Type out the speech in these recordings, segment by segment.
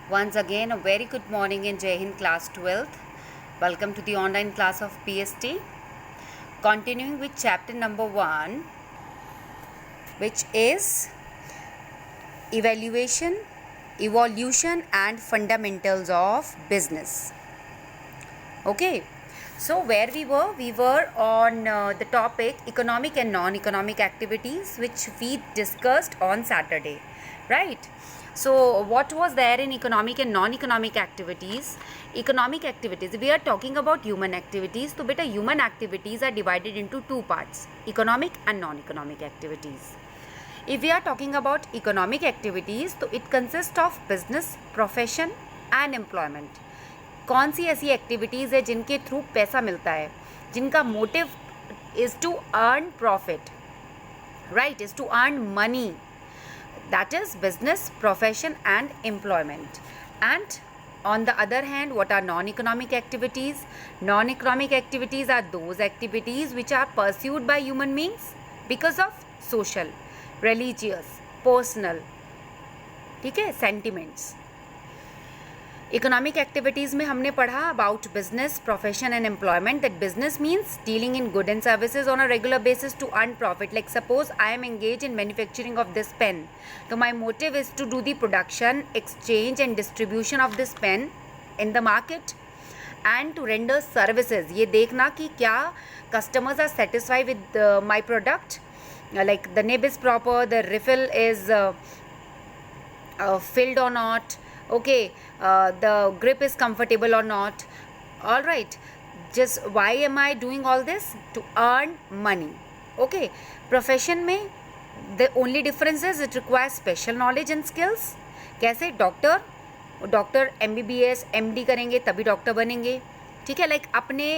Once again, a very good morning in Jai Hind Class 12th. Welcome to the online class of PST. Continuing with chapter number 1, which is Evolution and Fundamentals of Business. Okay, so where we were on the topic economic and non-economic activities, which we discussed on Saturday, right? So what was there in economic and non-economic activities? Economic activities, we are talking about human activities. So beta, human activities are divided into two parts, economic and non-economic activities. If we are talking about economic activities, तो it consists of business, profession and employment. कौन सी ऐसी activities है जिनके through पैसा मिलता है, जिनका motive is to earn profit, right, is to earn money. That is business, profession and employment. And on the other hand, what are non-economic activities? Non-economic activities are those activities which are pursued by human beings because of social, religious, personal, ठीक है, sentiments. Economic activities में हमने पढ़ा about business, profession and employment. That business means dealing in good and services on a regular basis to earn profit. Like suppose I am engage in manufacturing of this pen, तो my motive is to do the production, exchange and distribution of this pen in the market and to render services. ये देखना कि क्या customers are satisfied with my product, like the nib is proper, the refill is filled or not, okay, the grip is comfortable or not. All right, just why am I doing all this? To earn money. Okay, profession में the only difference is it requires special knowledge and skills. कैसे? Doctor MBBS MD करेंगे तभी doctor बनेंगे, ठीक है. Like अपने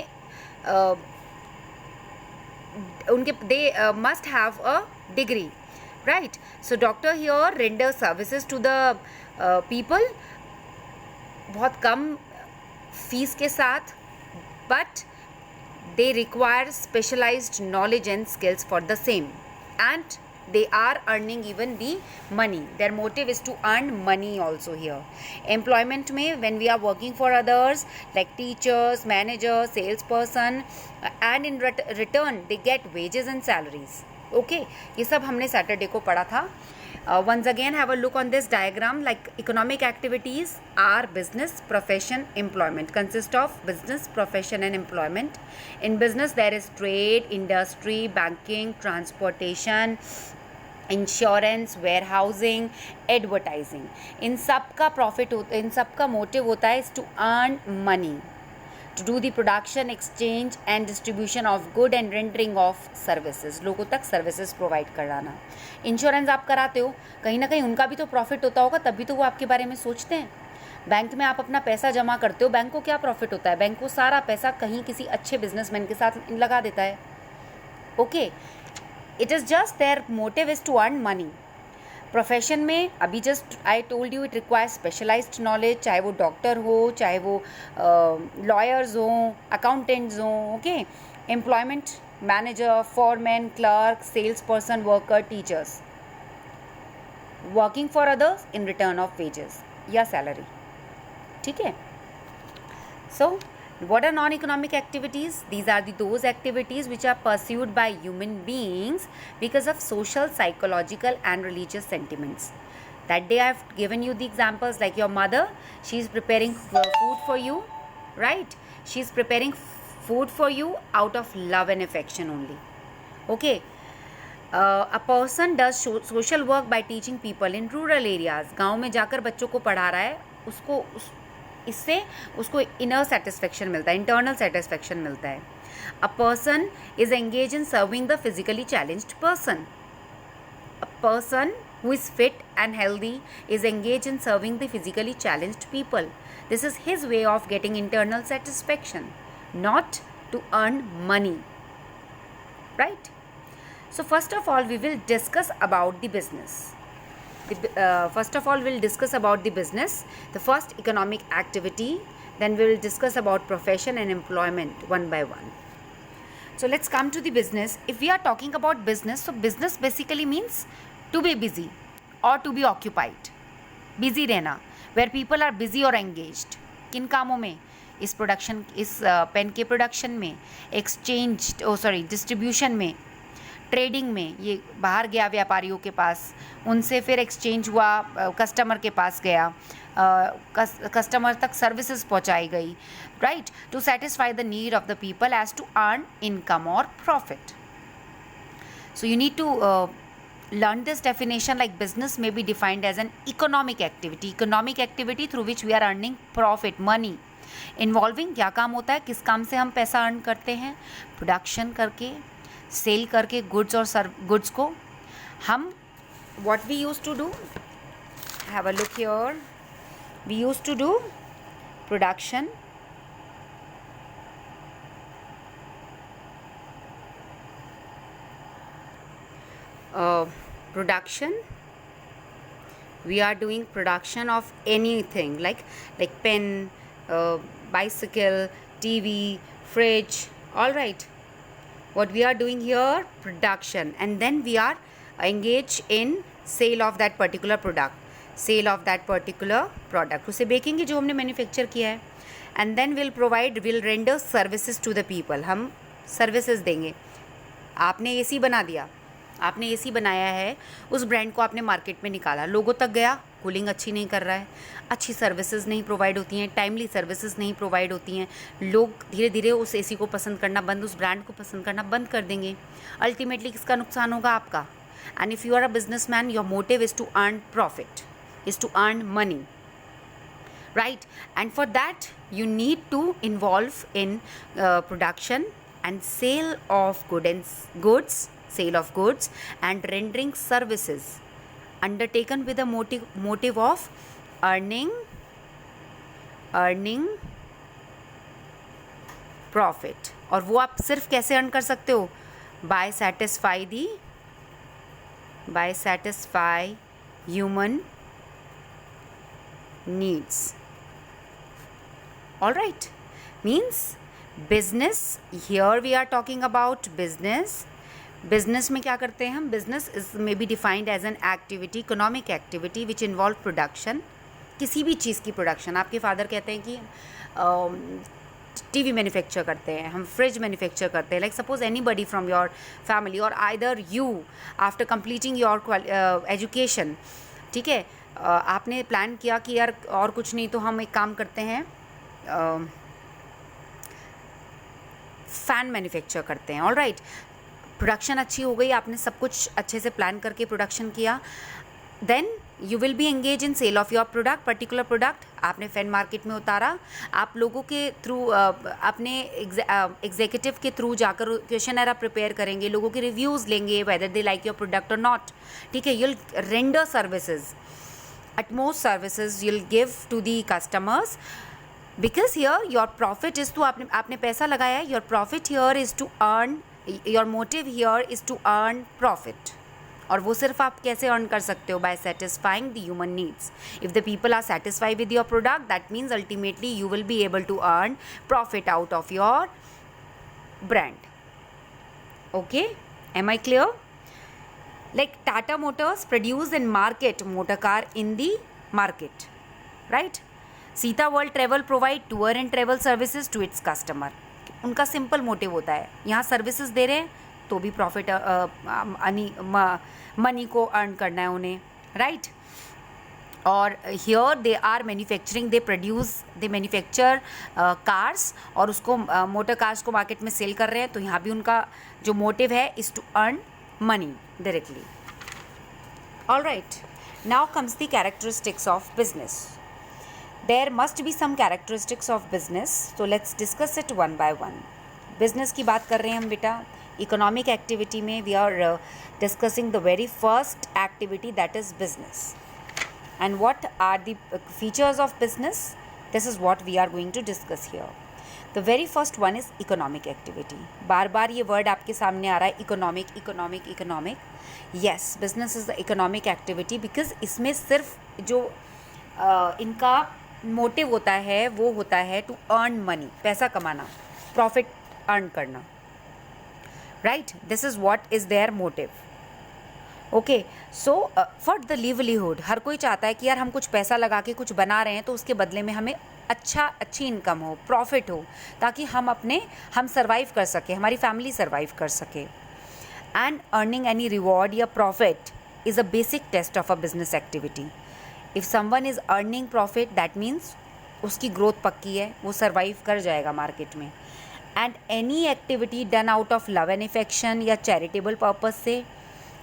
उनके दे must have a degree, right? So doctor here renders services to the people बहुत कम फीस के साथ, but they require specialized knowledge and skills for the same, and they are earning even the money. Their motive is to earn money also here. Employment में when we are working for others like teachers, managers, salesperson, and in return they get wages and salaries. Okay, ये सब हमने Saturday को पढ़ा था. Once again have a look on this diagram. Like economic activities are business, profession, employment, consist of business, profession and employment. In business there is trade, industry, banking, transportation, insurance, warehousing, advertising. इन सब का profit होता है, इन सब का motive होता है to earn money, to do the production, exchange and distribution of good and rendering of services. लोगों तक सर्विसेज प्रोवाइड कराना. इंश्योरेंस आप कराते हो, कहीं ना कहीं उनका भी तो प्रॉफिट होता होगा, तभी तो वो आपके बारे में सोचते हैं. बैंक में आप अपना पैसा जमा करते हो, बैंक को क्या प्रॉफिट होता है? बैंक को सारा पैसा कहीं किसी अच्छे बिजनेसमैन के साथ लगा देता है. Okay, it is just their motive is to earn money. Profession में अभी just I told you it requires specialised knowledge, चाहे वो डॉक्टर हो, चाहे वो लॉयर्स हों, अकाउंटेंट्स हों. Okay, employment, manager, foreman, clerk, sales person, worker, teachers, working for others in return of wages या सैलरी, ठीक है. सो what are non-economic activities? These are those activities which are pursued by human beings because of social, psychological and religious sentiments. That day I have given you the examples, like your mother, she is preparing food for you, right? She is preparing food for you out of love and affection only. Okay, a person does social work by teaching people in rural areas. गाँव में जाकर बच्चों को पढ़ा रहा है, उसको इससे उसको इनर सेटिस्फेक्शन मिलता है, इंटरनल सेटिस्फेक्शन मिलता है. A person is engage in serving the physically challenged person. A person who is fit and healthy is engage in serving the physically challenged people. This is his way of getting internal satisfaction, not to earn money, right. So first of all we will discuss about the business. First of all, we'll discuss about the business, the first economic activity. Then we will discuss about profession and employment one by one. So let's come to the business. If we are talking about business, so business basically means to be busy or to be occupied. Busy रहना. Where people are busy और engaged. किन कामों में? इस production, इस pen के production में, exchange distribution में, ट्रेडिंग में, ये बाहर गया व्यापारियों के पास, उनसे फिर एक्सचेंज हुआ, कस्टमर के पास गया, कस्टमर तक सर्विसेज पहुंचाई गई, right, to satisfy the need of the people as to earn income और profit. So you need to learn this definition, like business may be defined as an economic activity through which we are earning profit, money. Involving क्या काम होता है, किस काम से हम पैसा अर्न करते हैं? प्रोडक्शन करके, सेल करके गुड्स और गुड्स को हम, what we used to do, have a look here, we used to do production, we are doing production of anything like pen, bicycle, TV, fridge, all right. What we are doing here, production, and then we are engaged in sale of that particular product, उसे बेचेंगे जो हमने manufacture किया है, and then we'll render services to the people, हम services देंगे. आपने AC बना दिया, आपने एसी बनाया है, उस ब्रांड को आपने मार्केट में निकाला, लोगों तक गया, कूलिंग अच्छी नहीं कर रहा है, अच्छी सर्विसेज नहीं प्रोवाइड होती हैं, टाइमली सर्विसेज नहीं प्रोवाइड होती हैं, लोग धीरे धीरे उस एसी को पसंद करना बंद, उस ब्रांड को पसंद करना बंद कर देंगे. अल्टीमेटली किसका नुकसान होगा? आपका. And if you are a business man, your motive is to earn profit, is to earn money, right? And for that you need to involve in production and sale of goods and rendering services undertaken with the motive of earning profit. और वो आप सिर्फ कैसे earn कर सकते हो? by satisfy human needs. All right, means business, here we are talking about business में क्या करते हैं हम? business is may be defined as an activity, economic activity which involve production, किसी भी चीज़ की प्रोडक्शन. आपके फादर कहते हैं कि टीवी मैन्युफैक्चर करते हैं, हम फ्रिज मैन्युफैक्चर करते हैं, like suppose anybody from your family और either you after completing your education, ठीक है, आपने प्लान किया कि यार और कुछ नहीं तो हम एक काम करते हैं, फ़ैन मैन्युफैक्चर करते हैं. ऑल राइट, प्रोडक्शन अच्छी हो गई, आपने सब कुछ अच्छे से प्लान करके प्रोडक्शन किया, then you will be engage in sale of your product, particular product आपने फैन मार्केट में उतारा, आप लोगों के थ्रू अपने एग्जीक्यूटिव के थ्रू जाकर क्वेश्चनर आप प्रिपेयर करेंगे, लोगों के रिव्यूज़ लेंगे whether they like your product और नॉट, ठीक है. You'll render services, utmost services you'll give to the customers, because here your profit is to, आपने पैसा लगाया है, your profit here is to earn, your motive here is to earn profit. और वो सिर्फ आप कैसे अर्न कर सकते हो? by satisfying the human needs. If the people are satisfied with your product, that means ultimately you will be able to earn profit out of your brand. Okay, am I clear? Like Tata Motors produce and market motor car in the market, right? Sita World Travel provide tour and travel services to its customer. उनका simple motive होता है, यहाँ services दे रहे हैं तो भी profit money को earn करना है उन्हें, राइट? और here they are manufacturing, they manufacture cars और उसको मोटर कार्स को मार्केट में सेल कर रहे हैं, तो यहाँ भी उनका जो मोटिव है is to earn money directly. All right, now comes the characteristics of business. There must be some characteristics of business, so let's discuss it one by one. Business की बात कर रहे हैं हम बेटा, economic activity में we are discussing the very first activity, that is business. And what are the features of business? This is what we are going to discuss here. The very first one is economic activity. बार बार ये word आपके सामने आ रहा है, economic. Yes, business is the economic activity because इसमें सिर्फ जो इनका motive होता है वो होता है to earn money, पैसा कमाना, profit earn करना, right? This is what is their motive. Okay, so for the livelihood, हर कोई चाहता है कि यार हम कुछ पैसा लगा के कुछ बना रहे हैं तो उसके बदले में हमें अच्छी इनकम हो, प्रॉफिट हो, ताकि हम सर्वाइव कर सके, हमारी फैमिली सर्वाइव कर सके. एंड अर्निंग एनी रिवॉर्ड या profit is a basic test of a business activity. If someone is earning profit, that means उसकी ग्रोथ पक्की है, वो सर्वाइव कर जाएगा मार्केट में. And any activity done out of love and affection या charitable purpose से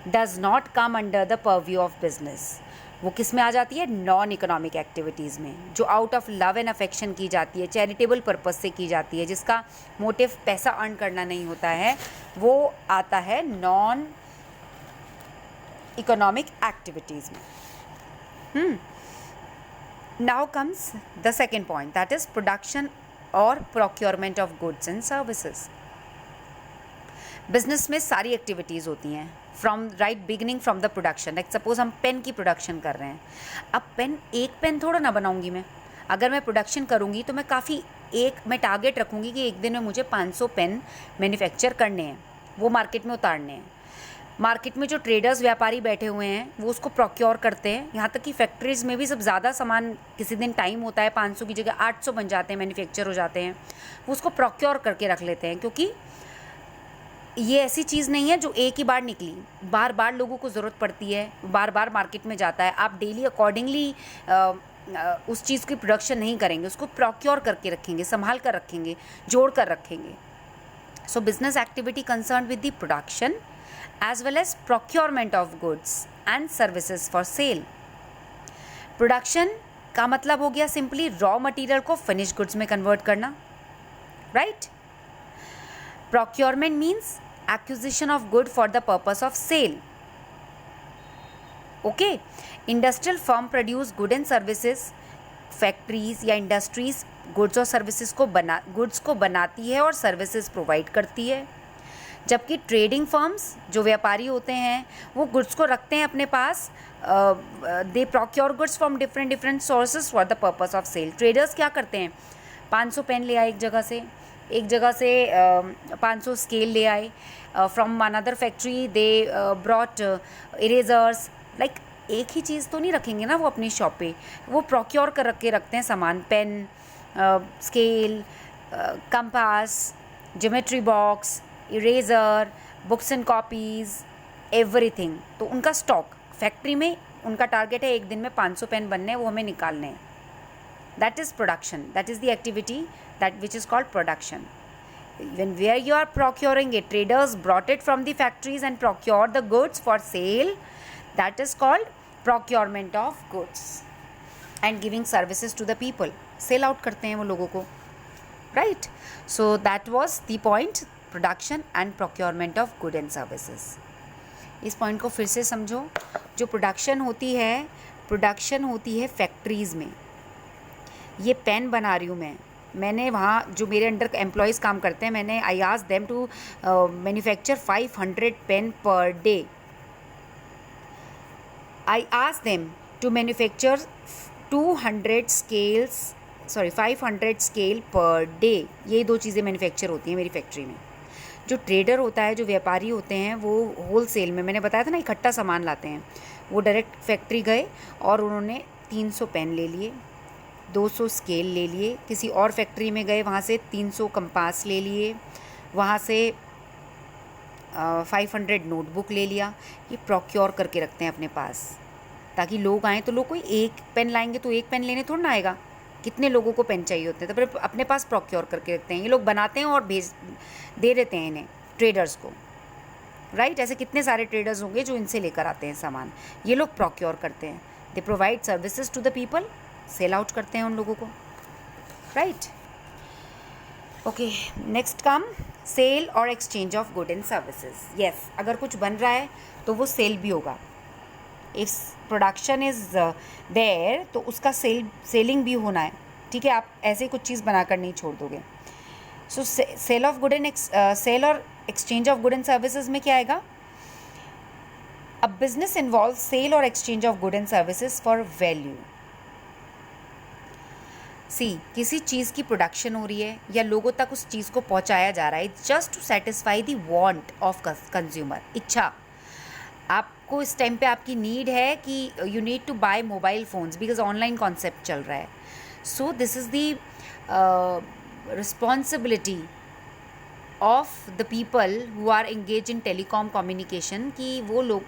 does not come under the purview of business. वो किस में आ जाती है? नॉन इकोनॉमिक एक्टिविटीज़ में, जो out of love and affection की जाती है, चैरिटेबल पर्पज से की जाती है, जिसका मोटिव पैसा अर्न करना नहीं होता है, वो आता है नॉन इकोनॉमिक एक्टिविटीज़ में. Now comes the second point, that is production और procurement of goods and services. Business में सारी एक्टिविटीज़ होती हैं from right beginning, from the production. Like suppose हम पेन की प्रोडक्शन कर रहे हैं. अब एक पेन थोड़ा ना बनाऊंगी मैं. अगर मैं प्रोडक्शन करूंगी तो मैं टारगेट रखूंगी कि एक दिन में मुझे 500 पेन मैन्युफैक्चर करने हैं, वो मार्केट में उतारने हैं. मार्केट में जो ट्रेडर्स, व्यापारी बैठे हुए हैं, वो उसको प्रोक्योर करते हैं. यहाँ तक कि फैक्ट्रीज़ में भी सब ज़्यादा सामान, किसी दिन टाइम होता है 500 की जगह 800 बन जाते हैं, मैन्युफैक्चर हो जाते हैं, वो उसको प्रोक्योर करके रख लेते हैं. क्योंकि ये ऐसी चीज़ नहीं है जो एक ही बार निकली, बार बार लोगों को ज़रूरत पड़ती है, बार बार मार्केट में जाता है. आप डेली अकॉर्डिंगली उस चीज़ की प्रोडक्शन नहीं करेंगे, उसको प्रोक्योर करके रखेंगे, संभाल कर रखेंगे, जोड़ कर रखेंगे. सो business activity concern with the production as well as procurement of goods and services for sale. Production का मतलब हो गया सिंपली रॉ मटेरियल को फिनिश गुड्स में कन्वर्ट करना, right. Procurement means acquisition of good for the purpose of sale. Okay, industrial firm produce good and services. Factories या industries goods और services goods को बनाती है और सर्विसेज प्रोवाइड करती है. जबकि ट्रेडिंग फर्म्स, जो व्यापारी होते हैं, वो गुड्स को रखते हैं अपने पास. They procure goods from different sources for the purpose of sale. Traders क्या करते हैं? 500 पेन ले आए एक जगह से 500 स्केल ले आए. From another factory they brought erasers. Like एक ही चीज़ तो नहीं रखेंगे ना वो अपनी शॉप पे, वो प्रोक्योर कर रखते हैं सामान. Pen, scale, compass, geometry box, eraser, books and copies, everything. तो उनका स्टॉक फैक्ट्री में, उनका टारगेट है एक दिन में 500 पेन बनने हैं, वो हमें निकालने हैं. That is production. That is the activity that which is called production. When where you are procuring it, traders brought it from the factories and procured the goods for sale. That is called procurement of goods and giving services to the people. Sell out करते हैं वो लोगों को, right? So that was the point, production and procurement of good and services. इस point को फिर से समझो. जो प्रोडक्शन होती है फैक्ट्रीज़ में. ये पेन बना रही हूँ मैंने वहाँ जो मेरे अंडर एम्प्लॉयज़ काम करते हैं, मैंने I ask them to manufacture 500 pen per day. I ask them to manufacture 500 scale per day. ये 2 चीज़ें मैन्युफैक्चर होती हैं मेरी फैक्ट्री में. जो ट्रेडर होता है, जो व्यापारी होते हैं, वो होल सेल में, मैंने बताया था ना, इकट्ठा सामान लाते हैं. वो डायरेक्ट फैक्ट्री गए और उन्होंने 300 पेन ले लिए, 200 स्केल ले लिए. किसी और फैक्ट्री में गए, वहाँ से 300 कंपास ले लिए, वहाँ से 500 नोटबुक ले लिया. ये प्रोक्योर करके रखते हैं अपने पास, ताकि लोग आएँ तो लोग कोई एक पेन लाएंगे तो एक पेन लेने थोड़ा ना आएगा, कितने लोगों को पेन चाहिए होते हैं, तो फिर अपने पास प्रोक्योर करके रखते हैं. ये लोग बनाते हैं और दे देते हैं इन्हें, ट्रेडर्स को, राइट. ऐसे कितने सारे ट्रेडर्स होंगे जो इनसे लेकर आते हैं सामान. ये लोग प्रोक्योर करते हैं. They provide services to the people, sell out करते हैं उन लोगों को, right. Okay, next come sale और exchange of good and services. Yes, अगर कुछ बन रहा है तो वो सेल भी होगा. इफ प्रोडक्शन इज़ देयर तो उसका सेलिंग भी होना है, ठीक है. आप ऐसे कुछ चीज़ बनाकर नहीं छोड़ दोगे. सो सेल और exchange of good and services में क्या आएगा? अ बिजनेस इन्वॉल्व सेल और exchange of good and services for value. किसी चीज़ की प्रोडक्शन हो रही है या लोगों तक उस चीज़ को पहुंचाया जा रहा है, just to satisfy the want of consumer. इच्छा. आप आपको इस टाइम पे आपकी नीड है कि you need to buy mobile phones because online concept चल रहा है. So this is the responsibility of the people who are engage in telecom communication कि वो लोग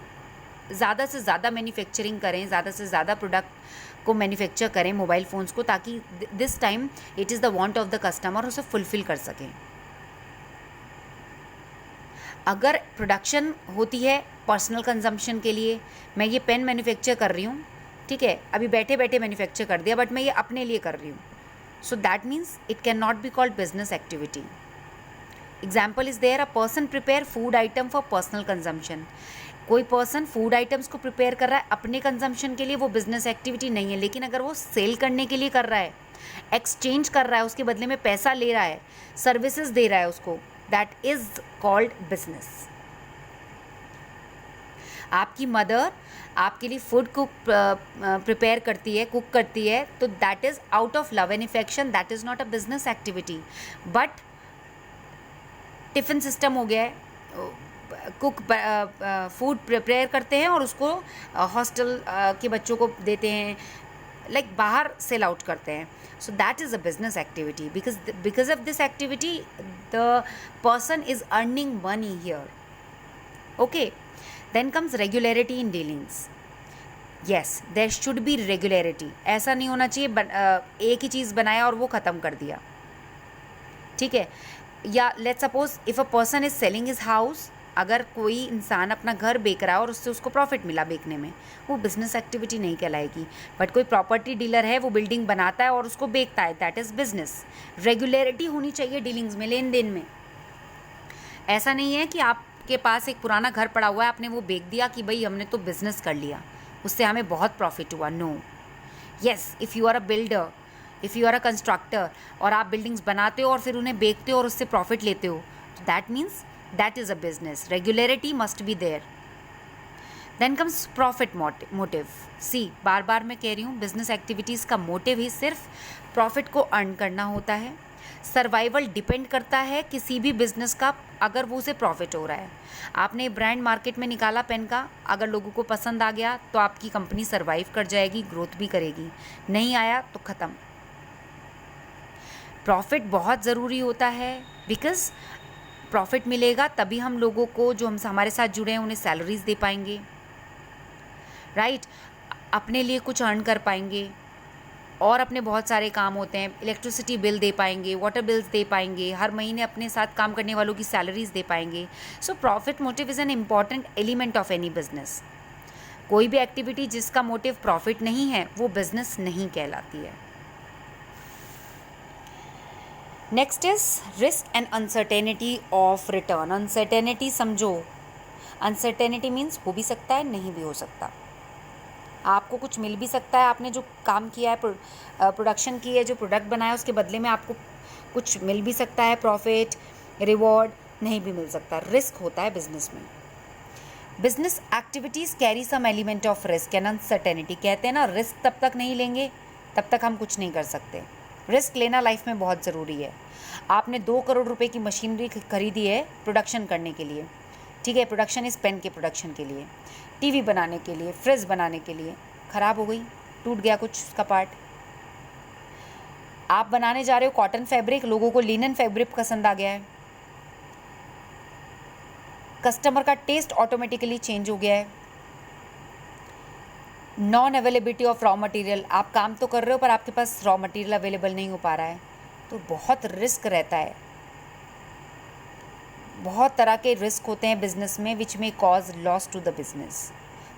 ज़्यादा से ज़्यादा मैन्युफैक्चरिंग करें, ज़्यादा से ज़्यादा प्रोडक्ट को मैन्युफैक्चर करें मोबाइल फ़ोन्स को, ताकि this time it is the want of the customer, उसे फुलफ़िल कर सकें. अगर प्रोडक्शन होती है पर्सनल कंजम्पशन के लिए, मैं ये पेन मैन्युफैक्चर कर रही हूँ, ठीक है, अभी बैठे बैठे मैन्युफैक्चर कर दिया, बट मैं ये अपने लिए कर रही हूँ, so that means it can not be called business activity. Example is there, a person prepare food item for personal consumption. कोई पर्सन फूड आइटम्स को प्रिपेयर कर रहा है अपने कंजम्पशन के लिए, वो बिजनेस एक्टिविटी नहीं है. लेकिन अगर वो सेल करने के लिए कर रहा है, एक्सचेंज कर रहा है, उसके बदले में पैसा ले रहा है, सर्विसेज दे रहा है उसको, दैट इज कॉल्ड बिजनेस. आपकी मदर आपके लिए फूड को प्रिपेयर करती है, कुक करती है, तो that is out of love and affection, that is not a business activity. But tiffin system हो गया है, कुक फूड प्रिपेयर करते हैं और उसको हॉस्टल के बच्चों को देते हैं, लाइक बाहर सेल आउट करते हैं. So that is a business activity because of this activity the person is earning money here. Okay, then comes regularity in dealings. Yes, there should be regularity. ऐसा नहीं होना चाहिए एक ही चीज़ बनाया और वो ख़त्म कर दिया, ठीक है. या let's suppose if a person is selling his house, अगर कोई इंसान अपना घर बेच रहा है और उससे उसको प्रॉफिट मिला बेचने में, वो बिजनेस एक्टिविटी नहीं कहलाएगी. बट कोई प्रॉपर्टी डीलर है, वो बिल्डिंग बनाता है और उसको बेचता है, दैट इज़ बिजनेस. रेगुलरिटी होनी चाहिए डीलिंग्स में, लेन देन में. ऐसा नहीं है कि आपके पास एक पुराना घर पड़ा हुआ है, आपने वो बेच दिया कि भाई हमने तो बिजनेस कर लिया, उससे हमें बहुत प्रॉफिट हुआ. No. Yes, if you are a builder, if you are a constructor और आप बिल्डिंग्स बनाते हो और फिर उन्हें बेचते हो और उससे प्रॉफिट लेते हो, that means that is a business. Regularity must be there. Then comes profit motive. See, बार बार मैं कह रही हूँ, बिजनेस एक्टिविटीज़ का मोटिव ही सिर्फ प्रॉफिट को अर्न करना होता है. सर्वाइवल डिपेंड करता है किसी भी बिजनेस का, अगर वो उसे प्रॉफिट हो रहा है. आपने ब्रांड मार्केट में निकाला पेन का, अगर लोगों को पसंद आ गया तो आपकी कंपनी सर्वाइव कर जाएगी, ग्रोथ भी करेगी. नहीं आया तो ख़त्म. प्रॉफिट बहुत ज़रूरी होता है, बिकॉज प्रॉफिट मिलेगा तभी हम लोगों को, जो हमारे साथ जुड़े हैं, उन्हें सैलरीज दे पाएंगे, राइट. अपने लिए कुछ अर्न कर पाएंगे. और अपने बहुत सारे काम होते हैं, इलेक्ट्रिसिटी बिल दे पाएंगे, वाटर बिल्स दे पाएंगे, हर महीने अपने साथ काम करने वालों की सैलरीज दे पाएंगे. So profit motive is an important element of any business. कोई भी एक्टिविटी जिसका मोटिव प्रॉफिट नहीं है, वो बिजनेस नहीं कहलाती है. Next is risk and uncertainty of return. Uncertainty समझो, अनसर्टेनिटी मीन्स हो भी सकता है, नहीं भी हो सकता. आपको कुछ मिल भी सकता है, आपने जो काम किया है, प्रोडक्शन की है, जो प्रोडक्ट बनाया, उसके बदले में आपको कुछ मिल भी सकता है, प्रॉफिट, रिवॉर्ड. नहीं भी मिल सकता. रिस्क होता है बिजनेस में. Business activities carry some element of risk and uncertainty. कहते हैं ना, रिस्क तब तक नहीं लेंगे तब तक हम कुछ नहीं कर सकते. रिस्क लेना लाइफ में बहुत ज़रूरी है. आपने 2 करोड़ रुपए की मशीनरी खरीदी है प्रोडक्शन करने के लिए, ठीक है, प्रोडक्शन इस पेन के प्रोडक्शन के लिए, टीवी बनाने के लिए, फ्रिज बनाने के लिए. ख़राब हो गई, टूट गया कुछ उसका पार्ट. आप बनाने जा रहे हो कॉटन फैब्रिक, लोगों को लिनन फैब्रिक पसंद आ गया है, कस्टमर का टेस्ट ऑटोमेटिकली चेंज हो गया है. Non availability of raw material. आप काम तो कर रहे हो पर आपके पास रॉ मटेरियल अवेलेबल नहीं हो पा रहा है, तो बहुत रिस्क रहता है. बहुत तरह के रिस्क होते हैं बिजनेस में, विच में cause loss to the business.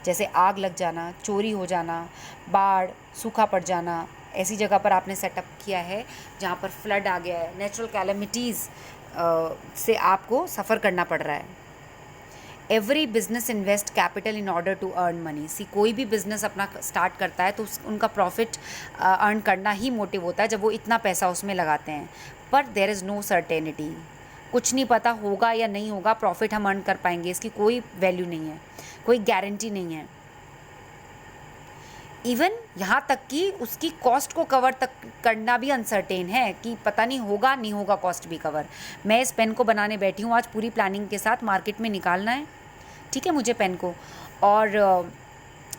जैसे आग लग जाना, चोरी हो जाना, बाढ़, सूखा पड़ जाना. ऐसी जगह पर आपने सेटअप किया है जहाँ पर फ्लड आ गया है, नेचुरल कैलेमिटीज़ से आपको सफ़र करना पड़ रहा है. Every business invest capital in order to earn money. See, कोई भी बिजनेस अपना स्टार्ट करता है तो उनका प्रॉफिट अर्न करना ही मोटिव होता है जब वो इतना पैसा उसमें लगाते हैं. पर देयर इज़ नो सर्टेनिटी. कुछ नहीं पता होगा या नहीं होगा, प्रॉफिट हम अर्न कर पाएंगे, इसकी कोई वैल्यू नहीं है, कोई गारंटी नहीं है. इवन यहाँ तक कि उसकी कॉस्ट को कवर तक करना भी अनसर्टेन है कि पता नहीं होगा नहीं होगा कॉस्ट भी कवर. मैं इस पेन को बनाने बैठी हूँ आज, पूरी प्लानिंग के साथ मार्केट में निकालना है, ठीक है, मुझे पेन को, और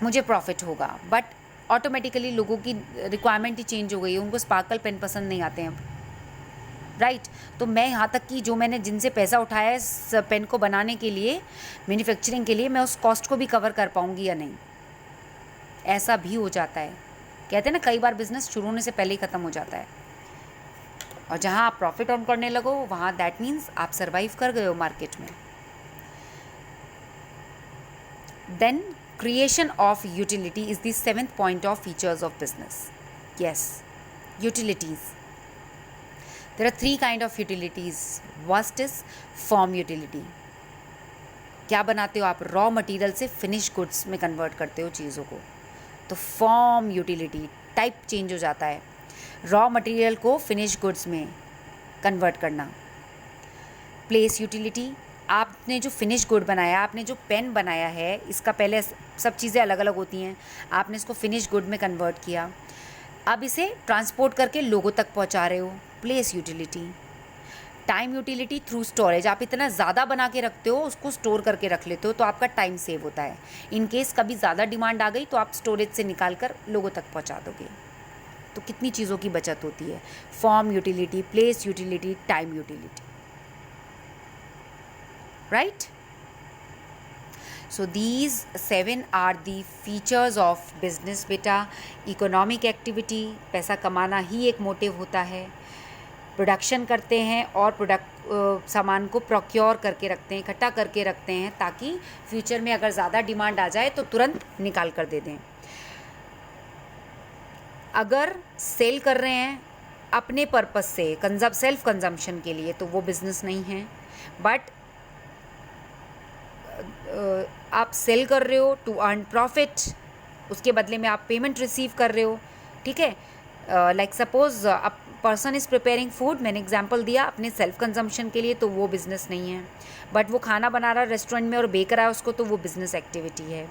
मुझे प्रॉफिट होगा, बट ऑटोमेटिकली लोगों की रिक्वायरमेंट ही चेंज हो गई है, उनको स्पार्कल पेन पसंद नहीं आते हैं, राइट। तो मैं यहाँ तक कि जो मैंने जिनसे पैसा उठाया है इस पेन को बनाने के लिए, मैन्युफैक्चरिंग के लिए, मैं उस कॉस्ट को भी कवर कर पाऊँगी या नहीं, ऐसा भी हो जाता है। कहते हैं ना, कई बार बिजनेस शुरू होने से पहले ही ख़त्म हो जाता है, और जहाँ आप प्रॉफिट अर्न करने लगो वहाँ दैट मीन्स आप सर्वाइव कर गए हो मार्केट में। Then creation of utility is the seventh point of features of business. Yes, utilities. There are three kind of utilities. First is form utility. क्या बनाते हो आप? रॉ मटेरियल से फिनिश गुड्स में कन्वर्ट करते हो चीज़ों को, तो फॉर्म यूटिलिटी, टाइप चेंज हो जाता है, रॉ मटेरियल को फिनिश गुड्स में कन्वर्ट करना। प्लेस यूटिलिटी, आपने जो फिनिश गुड बनाया, आपने जो पेन बनाया है, इसका पहले सब चीज़ें अलग अलग होती हैं, आपने इसको फिनिश गुड में कन्वर्ट किया, अब इसे ट्रांसपोर्ट करके लोगों तक पहुंचा रहे हो, place utility. Time utility through storage, आप इतना ज़्यादा बना के रखते हो, उसको स्टोर करके रख लेते हो, तो आपका टाइम सेव होता है। इन केस कभी ज़्यादा डिमांड आ गई तो आप स्टोरेज से निकाल कर लोगों तक पहुँचा दोगे, तो कितनी चीज़ों की बचत होती है। Form utility, place utility, time utility, right? So these 7 are the features of business बेटा। इकोनॉमिक एक्टिविटी, पैसा कमाना ही एक मोटिव होता है, प्रोडक्शन करते हैं और सामान को प्रोक्योर करके रखते हैं, इकट्ठा करके रखते हैं, ताकि फ्यूचर में अगर ज़्यादा डिमांड आ जाए तो तुरंत निकाल कर दे दें। अगर सेल कर रहे हैं अपने पर्पस से, सेल्फ कंजम्पशन के लिए, तो वो बिज़नेस नहीं है। बट आप सेल कर रहे हो टू अर्न प्रॉफिट, उसके बदले में आप पेमेंट रिसीव कर रहे हो, ठीक है। Like suppose a person is preparing food, मैंने एग्जांपल दिया अपने सेल्फ कंजम्पशन के लिए, तो वो बिज़नेस नहीं है। बट वो खाना बना रहा है रेस्टोरेंट में और बेच रहा है उसको, तो वो बिज़नेस एक्टिविटी है।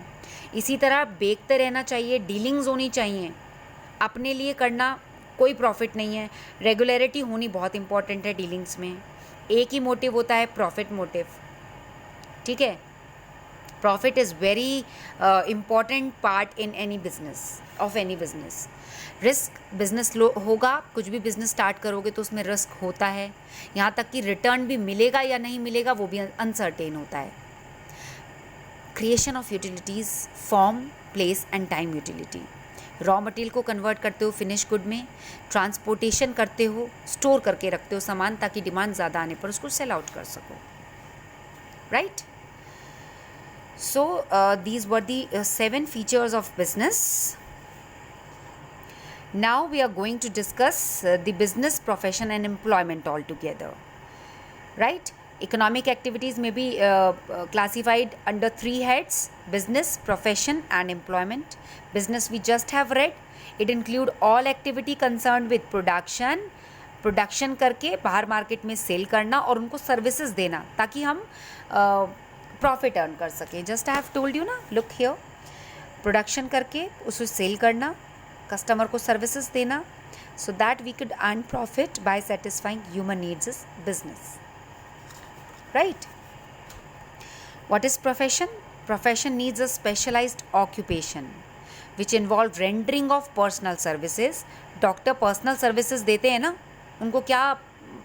इसी तरह बेचते रहना चाहिए, डीलिंग्स होनी चाहिए, अपने लिए करना कोई प्रॉफिट नहीं है। रेगुलरिटी होनी बहुत इंपॉर्टेंट है डीलिंग्स में। एक ही मोटिव होता है, प्रॉफिट मोटिव, ठीक है। Profit is very important part in any business, of any business. Risk business होगा, कुछ भी बिजनेस स्टार्ट करोगे तो उसमें रिस्क होता है, यहाँ तक कि रिटर्न भी मिलेगा या नहीं मिलेगा वो भी अनसर्टेन होता है। Creation of utilities, form, place and time utility. Raw material को कन्वर्ट करते हो फिनिश गुड में, ट्रांसपोर्टेशन करते हो, स्टोर करके रखते हो सामान, ताकि डिमांड ज़्यादा आने पर उसको सेल आउट कर सको, right. So these were the 7 features of business. Now we are going to discuss the business, profession and employment all together, right? Economic activities may be classified under 3 heads: business, profession and employment. Business we just have read. It include all activity concerned with production करके बाहर market में cell करना और उनको services देना, ताकि हम profit earn कर सकें। Just I have told you ना, लुक हियर, प्रोडक्शन करके उसे सेल करना, कस्टमर को सर्विसेज देना, so that we could earn profit by satisfying human needs is business, right. What is profession? Profession needs a specialised occupation which involve rendering of personal services. Doctor personal services देते हैं ना, उनको क्या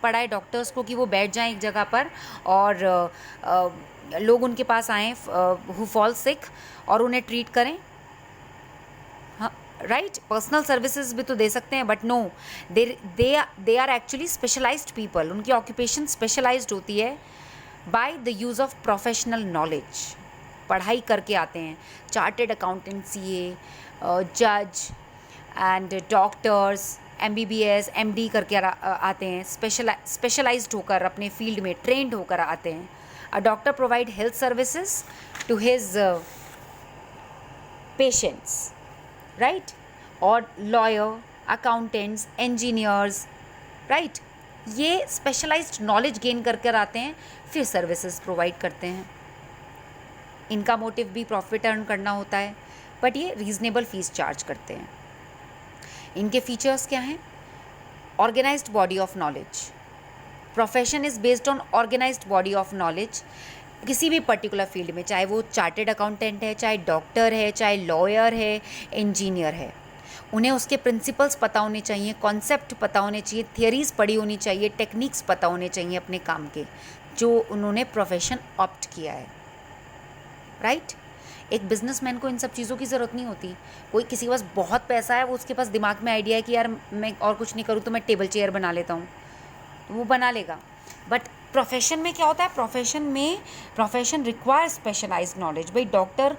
पड़ा है doctors को कि वो बैठ जाएं एक जगह पर और लोग उनके पास आएँ हु फॉल सिक और उन्हें ट्रीट करें, हाँ, राइट। पर्सनल सर्विसेज भी तो दे सकते हैं, but no, they are actually specialised people. उनकी ऑक्यूपेशन स्पेशलाइज्ड होती है by the use of professional knowledge. पढ़ाई करके आते हैं, चार्टेड अकाउंटेंट, CA, जज एंड डॉक्टर्स, MBBS, MD करके आते हैं, स्पेशलाइज्ड होकर अपने फील्ड में ट्रेंड होकर आते हैं। A doctor provide health services to his patients, right? और lawyer, accountants, engineers, right? ये स्पेशलाइज्ड नॉलेज गेन करके आते हैं, फिर सर्विसेज प्रोवाइड करते हैं। इनका मोटिव भी प्रॉफिट अर्न करना होता है, बट ये रीजनेबल फीस चार्ज करते हैं। इनके फीचर्स क्या हैं? Organised body of knowledge. Profession is based on organized body of knowledge. किसी भी पर्टिकुलर फील्ड में, चाहे वो चार्टेड अकाउंटेंट है, चाहे डॉक्टर है, चाहे लॉयर है, इंजीनियर है, उन्हें उसके प्रिंसिपल्स पता होने चाहिए, कॉन्सेप्ट पता होने चाहिए, थियरीज़ पढ़ी होनी चाहिए, टेक्निक्स पता होने चाहिए अपने काम के, जो उन्होंने प्रोफेशन ऑप्ट किया है, राइट। एक बिजनेसमैन को इन सब चीज़ों की ज़रूरत नहीं होती। कोई किसी के पास बहुत पैसा है, वो उसके पास दिमाग में आइडिया है कि यार मैं और कुछ नहीं करूँ तो मैं टेबल चेयर बना लेता हूँ, तो वो बना लेगा। बट प्रोफेशन में क्या होता है, प्रोफेशन रिक्वायर स्पेशलाइज्ड नॉलेज। भाई डॉक्टर,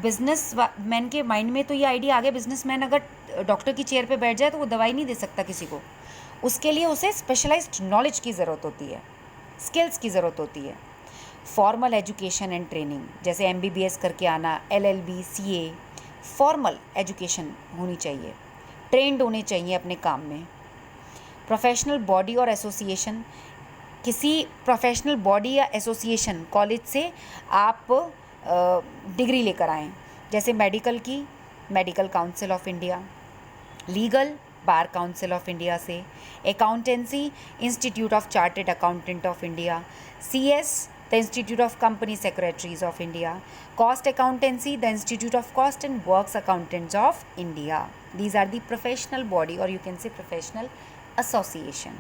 बिजनेस मैन के माइंड में तो ये आइडिया आ गया, बिजनेसमैन अगर डॉक्टर की चेयर पे बैठ जाए तो वो दवाई नहीं दे सकता किसी को, उसके लिए उसे स्पेशलाइज्ड नॉलेज की ज़रूरत होती है, स्किल्स की ज़रूरत होती है। फॉर्मल एजुकेशन एंड ट्रेनिंग, जैसे MBBS करके आना, LLB, CA, फॉर्मल एजुकेशन होनी चाहिए, ट्रेंड होने चाहिए अपने काम में। प्रोफेशनल बॉडी और एसोसिएशन, किसी प्रोफेशनल बॉडी या एसोसिएशन कॉलेज से आप डिग्री लेकर आएँ, जैसे मेडिकल की medical council of India, legal bar council of India से, accountancy institute of chartered accountant of India, CS the institute of company secretaries of India, cost accountancy the institute of cost and works accountants of India. These are the professional body और you can say professional association.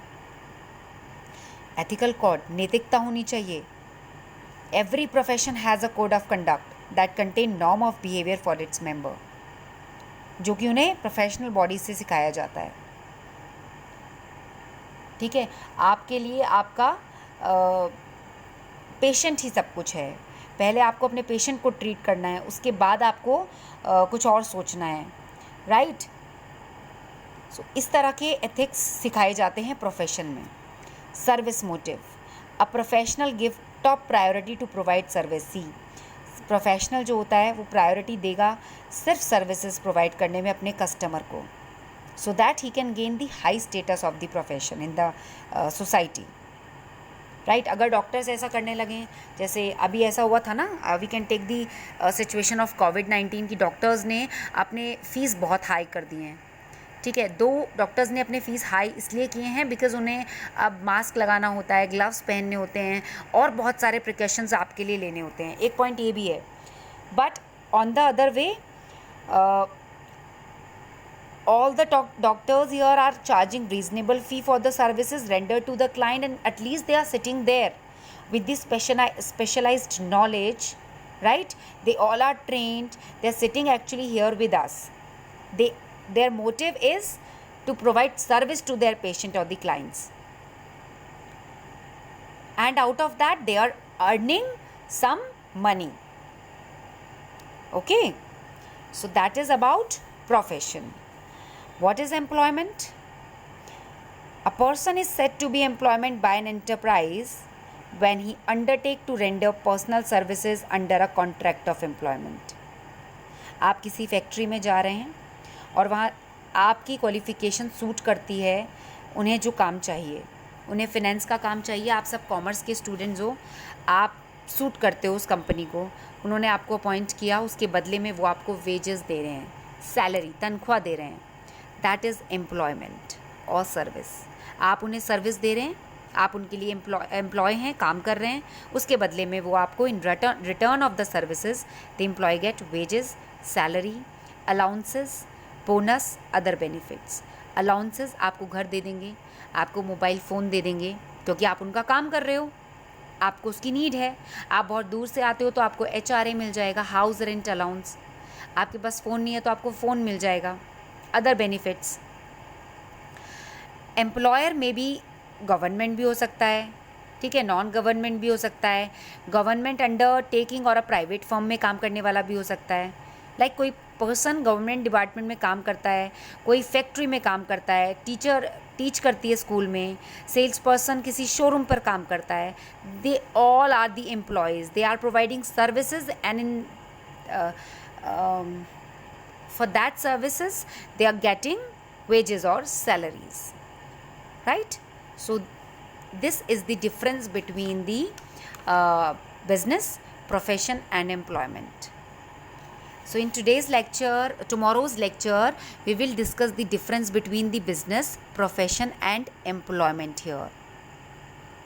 Ethical code, नैतिकता होनी चाहिए। Every profession has a code of conduct that contain norm of behaviour for its member, जो कि उन्हें professional body से सिखाया जाता है, ठीक है। आपके लिए आपका पेशेंट ही सब कुछ है। पहले आपको अपने पेशेंट को ट्रीट करना है, उसके बाद आपको कुछ और सोचना है, राइट। सो इस तरह के एथिक्स सिखाए जाते हैं प्रोफेशन में। Service motive, a professional give top priority to provide service. See, professional जो होता है वो प्रायोरिटी देगा सिर्फ सर्विसेज प्रोवाइड करने में अपने कस्टमर को, so that he can gain the high status of the profession in the society, right. अगर डॉक्टर्स ऐसा करने लगे, जैसे अभी ऐसा हुआ था ना, we can take the situation of कोविड-19 की, डॉक्टर्स ने अपने फ़ीस बहुत हाई कर दिए हैं, ठीक है। 2 डॉक्टर्स ने अपने फ़ीस हाई इसलिए किए हैं बिकॉज़ उन्हें अब मास्क लगाना होता है, ग्लव्स पहनने होते हैं और बहुत सारे प्रिकॉशंस आपके लिए लेने होते हैं। एक पॉइंट ये भी है, but on the other way all the doctors here are charging reasonable fee for the services rendered to the client, and at least they are sitting there with this specialized knowledge, right? They all are trained, they are sitting actually here with us. Their motive is to provide service to their patient or the clients, and out of that they are earning some money, okay. So that is about profession. What is employment? A person is said to be employment by an enterprise when he undertake to render personal services under a contract of employment. आप किसी factory में जा रहे हैं और वहाँ आपकी qualification suit करती है, उन्हें जो काम चाहिए, उन्हें फिनेंस का काम चाहिए, आप सब कॉमर्स के स्टूडेंट्स हो, आप सूट करते हो उस कंपनी को, उन्होंने आपको अपॉइंट किया, उसके बदले में वो आपको वेजेस दे रहे हैं, सैलरी, तनख्वाह दे रहे हैं, दैट इज़ एम्प्लॉयमेंट और सर्विस। आप उन्हें सर्विस दे रहे हैं, आप उनके लिए एम्प्लॉय हैं, काम कर रहे हैं, उसके बदले में वो आपको in return of the services the employ get wages, salary, allowances, bonus, other benefits. Allowances, आपको घर दे देंगे, आपको मोबाइल फ़ोन दे देंगे क्योंकि आप उनका काम कर रहे हो, आपको उसकी नीड है। आप बहुत दूर से आते हो तो आपको HRA मिल जाएगा, हाउस रेंट अलाउंस। आपके पास फ़ोन नहीं है तो आपको फ़ोन मिल जाएगा, अदर बेनिफिट्स। एम्प्लॉयर में भी गवर्नमेंट भी हो सकता है, ठीक है, नॉन गवर्नमेंट भी हो सकता है, गवर्नमेंट अंडर टेकिंग और अ प्राइवेट फर्म में काम करने वाला भी हो सकता है। लाइक कोई पर्सन गवर्नमेंट डिपार्टमेंट में काम करता है, कोई फैक्ट्री में काम करता है, टीचर टीच करती है स्कूल में, सेल्स पर्सन किसी शोरूम पर काम करता है। They all are the employees, they are providing services and in for that services they are getting wages or salaries, right? So this is the difference between the business, profession and employment. So in tomorrow's lecture we will discuss the difference between the business, profession and employment here.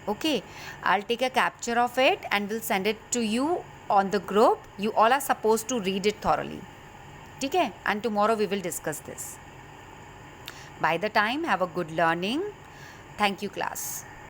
Okay, I'll take a capture of it and will send it to you on the group. You all are supposed to read it thoroughly. Okay, and tomorrow we will discuss this. By the time, have a good learning. Thank you, class.